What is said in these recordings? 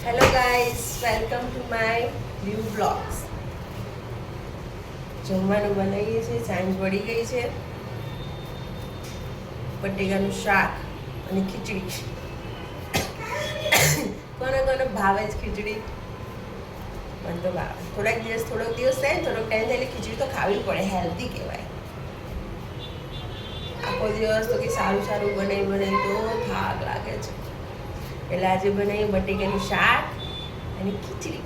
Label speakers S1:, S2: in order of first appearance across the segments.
S1: Hello guys, welcome to my new blogs. જમવાનું બનાવીએ છીએ, સાંજ પડી ગઈ છે. બટેકાનું શાક અને ખીચડી. કોને કોને ભાવે જ ખીચડી? મને તો ભાવે. થોડોક દિવસ થાય ને થોડોક ટાઈમ થાય એટલે ખીચડી તો ખાવી પડે, હેલ્ધી કહેવાય. આખો દિવસ તો કે સારું સારું બનાવી તો થાક લાગે છે. એટલે આજે બનાવી બટેકાનું શાક અને ખીચડી.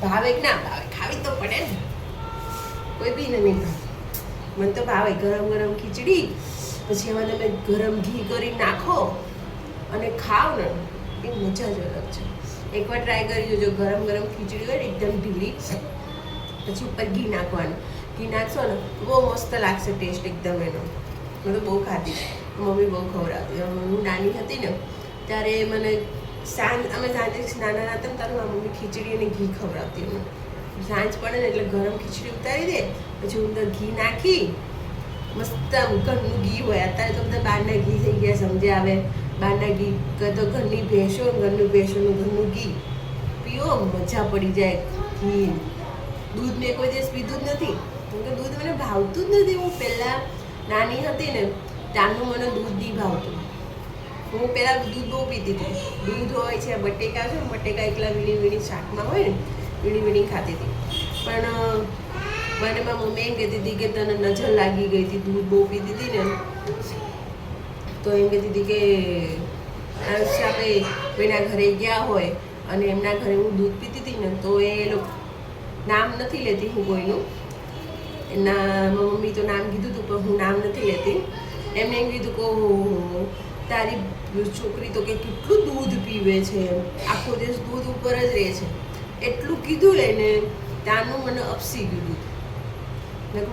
S1: ભાવે કે ના ભાવે, ખાવી તો પડે ને. કોઈ બી નહીં ભાવે. મને તો ભાવે ગરમ ગરમ ખીચડી, પછી એમાં તમે ગરમ ઘી કરી નાખો અને ખાઓ ને, એ મજા જ અલગ છે. એકવાર ટ્રાય કરી જોજો. ગરમ ગરમ ખીચડી હોય ને એકદમ ઢીલી, પછી ઉપર ઘી નાખવાનું. ઘી નાખશો ને બહુ મસ્ત લાગશે ટેસ્ટ એકદમ એનો. મેં તો બહુ ખાધી, મમ્મી બહુ ખવડાવતી. હું નાની હતી ને ત્યારે મને અમે સાંજે નાના હતા ને ત્યારે મારી મમ્મી ખીચડી અને ઘી ખવડાવતી અમને. સાંજ પડે ને એટલે ગરમ ખીચડી ઉતારી દે, પછી અંદર ઘી નાખી મસ્ત ઘરનું ઘી હોય. અત્યારે તો બધા બહારના ઘી થઈ ગયા, સમજે આવે. બહારના ઘી તો ઘરની ભેંસો, ઘરનું ઘી પીવો, મજા પડી જાય. ઘી દૂધ મેં કોઈ દિવસ પીધું જ નથી, કેમ કે દૂધ મને ભાવતું જ નથી. હું પહેલાં નાની હતી ને ત્યારનું મને દૂધ નહીં ભાવતું. હું પહેલાં દૂધ બહુ પીતી હતી. દૂધ હોય છે, બટેકા છે, બટેકા એકલા વીણી શાકમાં હોય ને વીણી ખાતી હતી. પણ મને મારી મમ્મી એમ કહેતી હતી કે તને નજર લાગી ગઈ હતી, દૂધ બહુ પીતી હતી ને, તો એમ કહેતી હતી કે આપણે કોઈના ઘરે ગયા હોય અને એમના ઘરે હું દૂધ પીતી હતી ને, તો એ લોકો નામ નથી લેતી હું કોઈનું, એના મમ્મી તો નામ કીધું હતું પણ હું નામ નથી લેતી. એમને એમ કીધું કે તારી છોકરી તો કે કેટલું દૂધ પીવે છે, આખો દિવસ દૂધ ઉપર જ રહે છે. એટલું કીધું એને, ત્યાંનું મને અપસી ગયું દૂધ.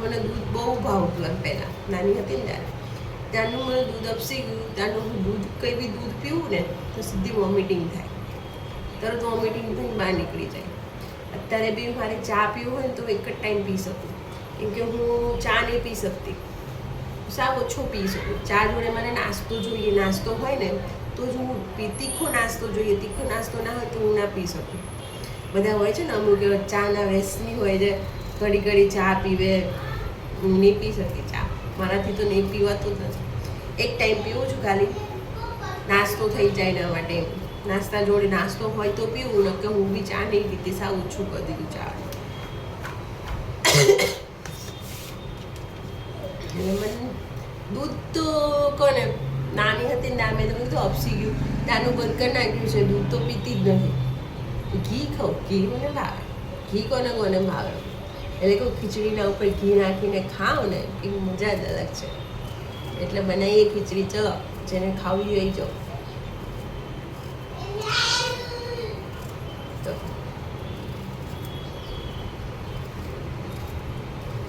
S1: મને દૂધ બહુ ભાવતું એમ પહેલાં નાની હતી ને ત્યારનું મને દૂધ અપસી ગયું. ત્યારનું હું દૂધ કંઈ બી દૂધ પીવું ને તો સીધી વોમિટિંગ થાય, તરત વોમિટિંગ થઈને બહાર નીકળી જાય. અત્યારે બી મારે ચા પીવું હોય ને તો એક જ ટાઈમ પી શકું, કેમ કે હું ચા નહીં પી શકતી, સાવ ઓછો પી શકું. ચા જોડે મને નાસ્તો જોઈએ. નાસ્તો હોય ને તો જ હું તીખો નાસ્તો જોઈએ. તીખો નાસ્તો ના હોય તો હું ના પી શકું. બધા હોય છે ને અમુક ચાના વ્યસની હોય છે, ઘડી ચા પીવે. હું નહીં પી શકતી ચા, મારાથી તો નહીં પીવાતું જ નથી. એક ટાઈમ પીવું છું ખાલી, નાસ્તો થઈ જાય એના માટે. નાસ્તા જોડે નાસ્તો હોય તો પીવું, ન કે હું બી ચા નહીં પીતી, સાવ ઓછું કરી દીધું ચા. એટલે મને દૂધ તો કોને નાની હતી ને મેં તો બધું અપસી ગયું, ત્યાંનું બંધ કરી નાખ્યું છે. દૂધ તો પીતી જ નથી. ઘી ખાઉં, ઘી મને ભાવે. ઘી કોને ભાવે? એટલે કહું ખીચડીના ઉપર ઘી નાખીને ખાઓ ને એ મજા જ અલગ છે. એટલે બનાવીએ ખીચડી, ચલો જેને ખાવી હોય જો. તો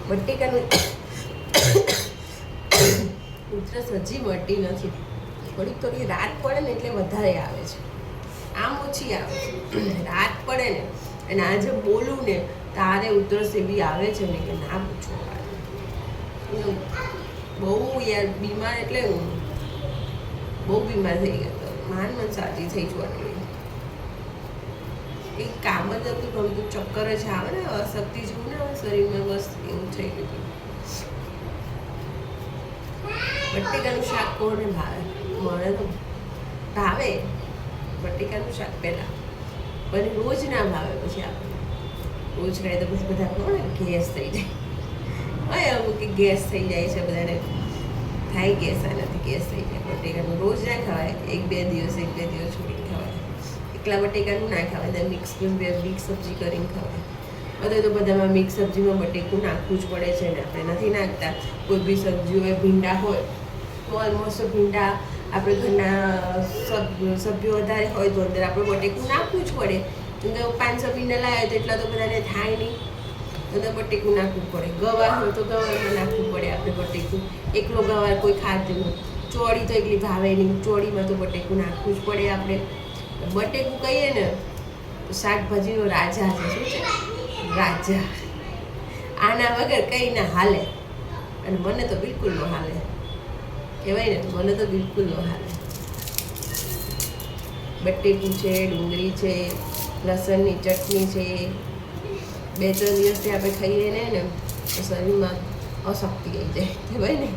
S1: બટેકાનું ઉધરસ હજી મળતી નથી. થોડી રાત પડે ને એટલે વધારે આવે છે, આમ ઓછી આવે છે. રાત પડે ને અને આજે બોલું ને તારે ઉધરસ એવી આવે છે ને કે ના પૂછો. બહુ યાર બીમાર, એટલે બહુ બીમાર થઈ ગયો. માન સાજી થઈ છું. આટલી એક કામ જ હતું ગમતું, ચક્કર જ આવે ને, અશક્તિ જેવું ને શરીરમાં, બસ એવું થઈ ગયું. બટેકાનું શાક કોને ભાવે? મને તો ભાવે બટેકાનું શાક પહેલાં, પણ રોજ ના ભાવે. પછી આપણે રોજ ખાઈએ તો પછી બધા કહો ને ગેસ થઈ જાય. હોય અમુક કે ગેસ થઈ જાય છે બધાને, થાય ગેસ, આનાથી ગેસ થઈ જાય. બટેકાનું રોજ ના ખવાય, એક બે દિવસ છોડીને ખવાય. એકલા બટેકાનું ના ખવાય, મિક્સ સબ્જી કરીને ખવાય. બધે તો બધામાં મિક્સ સબ્જીમાં બટેકું નાખવું જ પડે છે ને, આપણે નથી નાખતા. કોઈ બી સબ્જી હોય, ભીંડા હોય તો ઓલમોસ્ટ ભીંડા આપણે ઘરના સભ્યો વધારે હોય તો અંદર આપણે બટેકું નાખવું જ પડે. કેમ કે 500 ભીંડા લાવે તો એટલા તો બધાને થાય નહીં, તો બટેકું નાખવું પડે. ગવાર હોય તો ગવારમાં નાખવું પડે આપણે બટેકું. એકલો ગવાર કોઈ ખાતું નહીં. ચોળી તો એટલી ભાવે નહીં, ચોળીમાં તો બટેકું નાખવું જ પડે આપણે. બટેકું કહીએ ને શાકભાજીનો રાજા છે. શું છે? રાજા. આના વગર કંઈ ના હાલે, અને મને તો બિલકુલ ન હાલે. કહેવાય ને, મને તો બિલકુલ ન હાલે. બટેકું છે, ડુંગળી છે, લસણની ચટણી છે, 2-3 દિવસથી આપણે ખાઈએ ને તો શરીરમાં અશક્તિ આવી જાય, કહેવાય ને,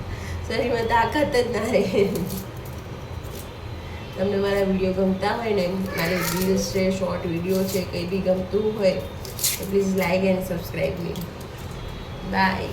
S1: શરીરમાં તાકાત જ ના રહે. તમને મારા વિડીયો ગમતા હોય ને, મારી રીલ્સ છે, શોર્ટ વિડીયો છે, કંઈ બી ગમતું હોય તો please like and subscribe me. By.